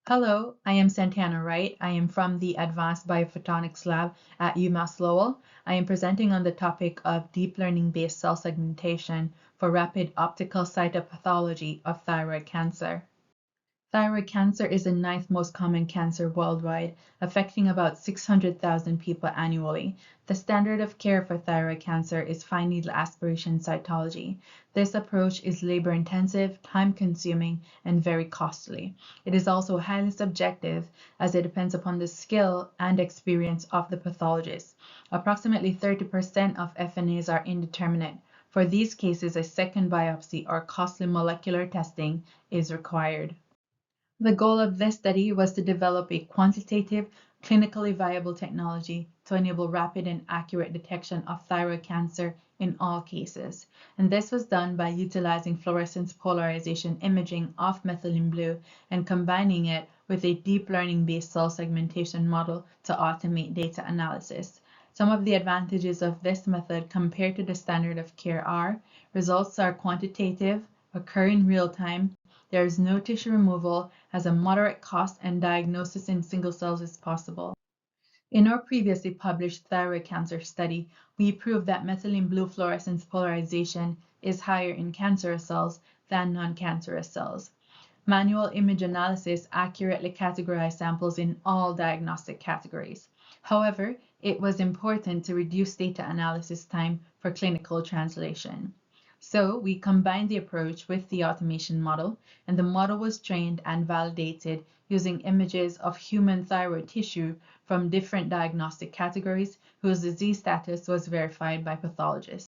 Hello, I am Santana Wright. I am from the Advanced Biophotonics Lab at UMass Lowell. I am presenting on the topic of deep learning-based cell segmentation for rapid optical cytopathology of thyroid cancer. Thyroid cancer is the ninth most common cancer worldwide, affecting about 600,000 people annually. The standard of care for thyroid cancer is fine needle aspiration cytology. This approach is labor-intensive, time-consuming, and very costly. It is also highly subjective as it depends upon the skill and experience of the pathologist. Approximately 30% of FNAs are indeterminate. For these cases, a second biopsy or costly molecular testing is required. The goal of this study was to develop a quantitative, clinically viable technology to enable rapid and accurate detection of thyroid cancer in all cases. And this was done by utilizing fluorescence polarization imaging of methylene blue and combining it with a deep learning-based cell segmentation model to automate data analysis. Some of the advantages of this method compared to the standard of care are results are quantitative, occur in real time, there is no tissue removal, has a moderate cost, and diagnosis in single cells is possible. In our previously published thyroid cancer study, we proved that methylene blue fluorescence polarization is higher in cancerous cells than non-cancerous cells. Manual image analysis accurately categorized samples in all diagnostic categories. However, it was important to reduce data analysis time for clinical translation. So we combined the approach with the automation model, and the model was trained and validated using images of human thyroid tissue from different diagnostic categories whose disease status was verified by pathologists.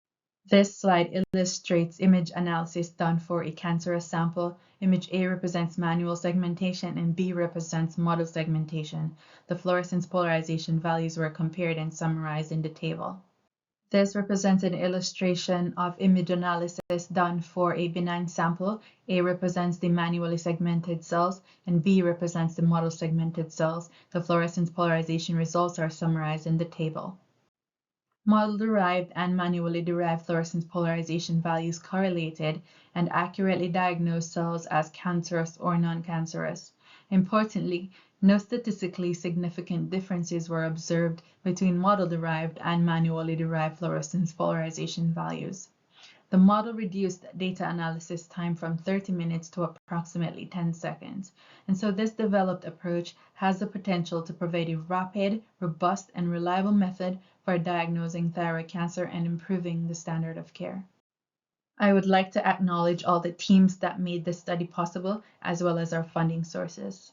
This slide illustrates image analysis done for a cancerous sample. Image A represents manual segmentation and B represents model segmentation. The fluorescence polarization values were compared and summarized in the table. This represents an illustration of image analysis done for a benign sample. A represents the manually segmented cells and B represents the model segmented cells. The fluorescence polarization results are summarized in the table. Model-derived and manually derived fluorescence polarization values correlated and accurately diagnosed cells as cancerous or non-cancerous. Importantly, no statistically significant differences were observed between model-derived and manually derived fluorescence polarization values. The model reduced data analysis time from 30 minutes to approximately 10 seconds. And so this developed approach has the potential to provide a rapid, robust, and reliable method for diagnosing thyroid cancer and improving the standard of care. I would like to acknowledge all the teams that made this study possible, as well as our funding sources.